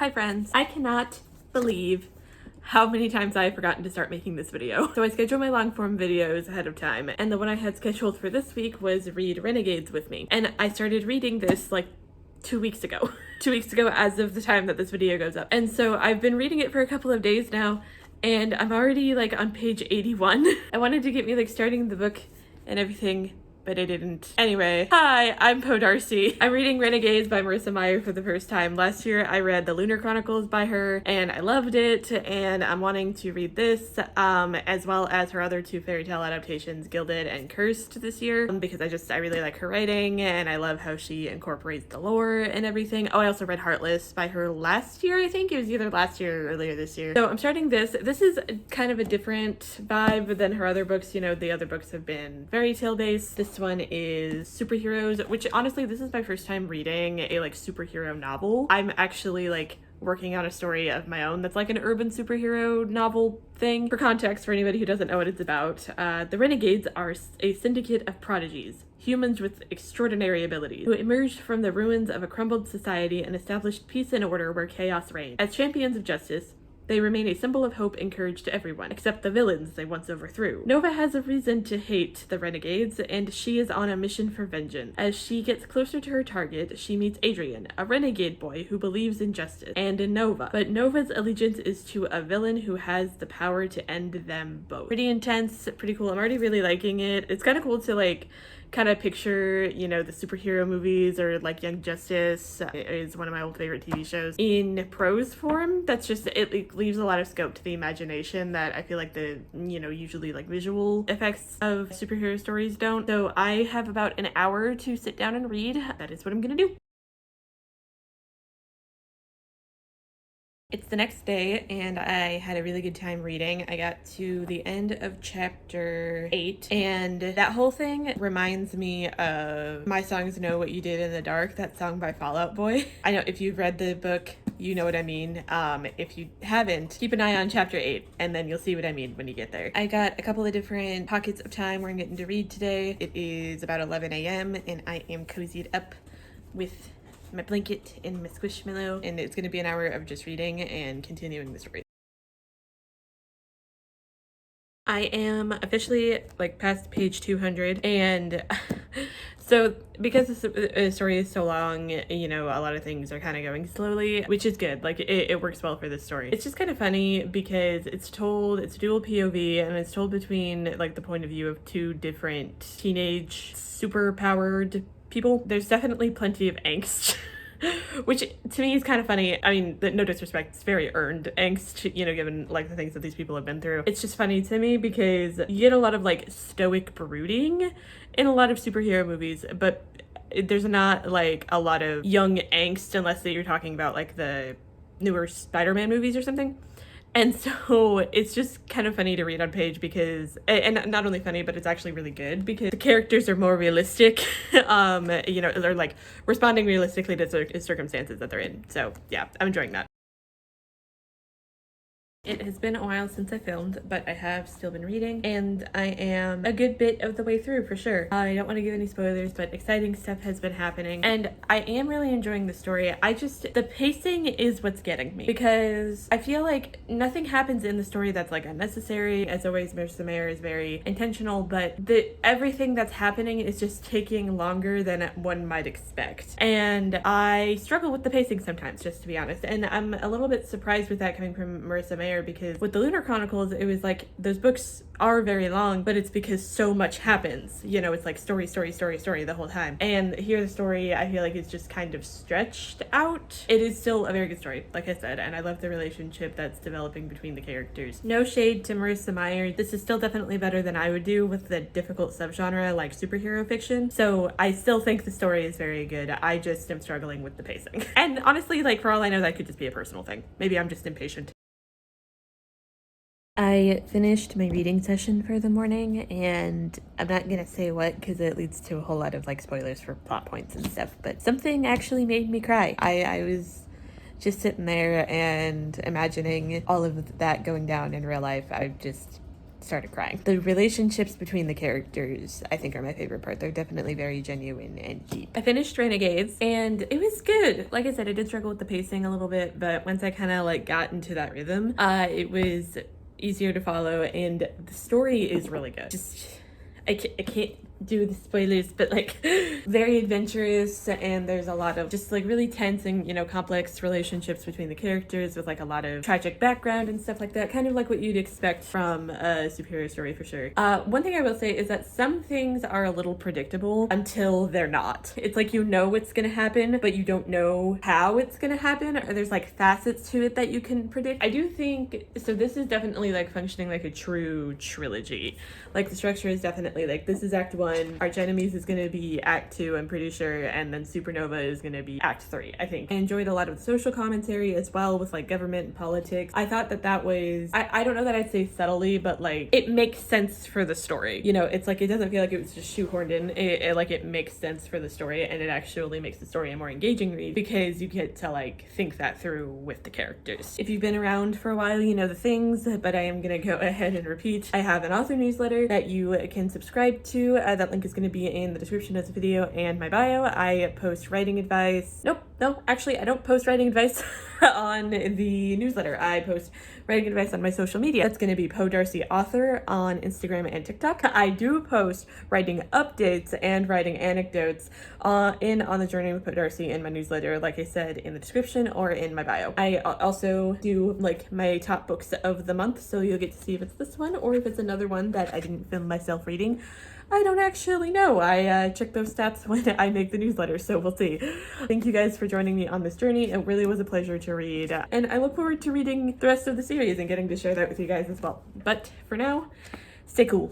Hi friends, I cannot believe how many times I have forgotten to start making this video. So I schedule my long form videos ahead of time, and the one I had scheduled for this week was read Renegades with me. And I started reading this like 2 weeks ago. 2 weeks ago as of the time that this video goes up. And so I've been reading it for a couple of days now, and I'm already like on page 81. I wanted to get me like starting the book and everything, but I didn't. Anyway, hi, I'm Poe.Darcy. I'm reading Renegades by Marissa Meyer for the first time. Last year I read The Lunar Chronicles by her and I loved it, and I'm wanting to read this as well as her other two fairy tale adaptations, Gilded and Cursed, this year because I really like her writing and I love how she incorporates the lore and everything. Oh, I also read Heartless by her last year. I think it was either last year or earlier this year. So I'm starting this. This is kind of a different vibe than her other books. You know, the other books have been fairy tale based. This one is superheroes, which honestly, this is my first time reading a like superhero novel. I'm actually like working on a story of my own that's like an urban superhero novel thing. For context, for anybody who doesn't know what it's about, the Renegades are a syndicate of prodigies, humans with extraordinary abilities, who emerged from the ruins of a crumbled society and established peace and order where chaos reigned. As champions of justice, they remain a symbol of hope and courage to everyone, except the villains they once overthrew. Nova has a reason to hate the Renegades, and she is on a mission for vengeance. As she gets closer to her target, she meets Adrian, a renegade boy who believes in justice, and in Nova. But Nova's allegiance is to a villain who has the power to end them both. Pretty intense, pretty cool. I'm already really liking it. It's kind of cool to like kind of picture, you know, the superhero movies or like Young Justice is one of my old favorite TV shows in prose form. That's just, it leaves a lot of scope to the imagination that I feel like the, you know, usually like visual effects of superhero stories don't. So I have about an hour to sit down and read. That is what I'm gonna do. It's the next day and I had a really good time reading. I got to the end of chapter 8 and that whole thing reminds me of My Songs Know What You Did in the Dark, that song by Fall Out Boy. I know if you've read the book, you know what I mean. If you haven't, keep an eye on chapter 8 and then you'll see what I mean when you get there. I got a couple of different pockets of time where I'm getting to read today. It is about 11 a.m. and I am cozied up with my blanket and my squishmallow, and it's going to be an hour of just reading and continuing the story. I am officially like past page 200, and so because the story is so long, you know, a lot of things are kind of going slowly, which is good. Like it works well for this story. It's just kind of funny because it's dual POV and it's told between like the point of view of two different teenage super-powered people. There's definitely plenty of angst. Which to me is kind of funny. I mean, no disrespect, it's very earned angst, you know, given like the things that these people have been through. It's just funny to me because you get a lot of like stoic brooding in a lot of superhero movies, but there's not like a lot of young angst unless that you're talking about like the newer Spider-Man movies or something. And so it's just kind of funny to read on page because, and not only funny, but it's actually really good because the characters are more realistic, you know, they're like responding realistically to circumstances that they're in. So yeah, I'm enjoying that. It has been a while since I filmed, but I have still been reading, and I am a good bit of the way through for sure. I don't want to give any spoilers, but exciting stuff has been happening, and I am really enjoying the story. The pacing is what's getting me, because I feel like nothing happens in the story that's like unnecessary. As always, Marissa Meyer is very intentional, but everything that's happening is just taking longer than one might expect. And I struggle with the pacing sometimes, just to be honest, and I'm a little bit surprised with that coming from Marissa Meyer, because with the Lunar Chronicles, it was like those books are very long, but it's because so much happens. You know, it's like story the whole time. And here the story, I feel like it's just kind of stretched out. It is still a very good story, like I said, and I love the relationship that's developing between the characters. No shade to Marissa Meyer. This is still definitely better than I would do with the difficult subgenre like superhero fiction. So I still think the story is very good. I just am struggling with the pacing. And honestly, like for all I know, that could just be a personal thing. Maybe I'm just impatient. I finished my reading session for the morning, and I'm not gonna say what because it leads to a whole lot of like spoilers for plot points and stuff, but something actually made me cry. I was just sitting there and imagining all of that going down in real life. I just started crying. The relationships between the characters, I think, are my favorite part. They're definitely very genuine and deep. I finished Renegades and it was good. Like I said, I did struggle with the pacing a little bit, but once I kind of like got into that rhythm, it was easier to follow, and the story is really good. I can't do the spoilers, but like very adventurous, and there's a lot of just like really tense and, you know, complex relationships between the characters with like a lot of tragic background and stuff like that, kind of like what you'd expect from a superhero story for sure. One thing I will say is that some things are a little predictable until they're not. It's like, you know what's gonna happen, but you don't know how it's gonna happen, or there's like facets to it that you can predict. I do think, so this is definitely like functioning like a true trilogy. Like the structure is definitely like, this is act 1, Arch Enemies is going to be act 2, I'm pretty sure, and then Supernova is going to be act 3, I think. I enjoyed a lot of the social commentary as well with like government and politics. I thought that was, I don't know that I'd say subtly, but like it makes sense for the story. You know, it's like, it doesn't feel like it was just shoehorned in. It makes sense for the story, and it actually makes the story a more engaging read because you get to like think that through with the characters. If you've been around for a while, you know the things, but I am going to go ahead and repeat. I have an author newsletter that you can subscribe to. That link is going to be in the description of the video and my bio. I post writing advice. No, actually, I don't post writing advice on the newsletter. I post writing advice on my social media. That's going to be Poe.Darcy.Author on Instagram and TikTok. I do post writing updates and writing anecdotes on the Journey with Poe Darcy in my newsletter, like I said, in the description or in my bio. I also do like my top books of the month, so you'll get to see if it's this one or if it's another one that I didn't film myself reading. I don't actually know. I check those stats when I make the newsletter, so we'll see. Thank you guys for joining me on this journey. It really was a pleasure to read, and I look forward to reading the rest of the series and getting to share that with you guys as well. But for now, stay cool.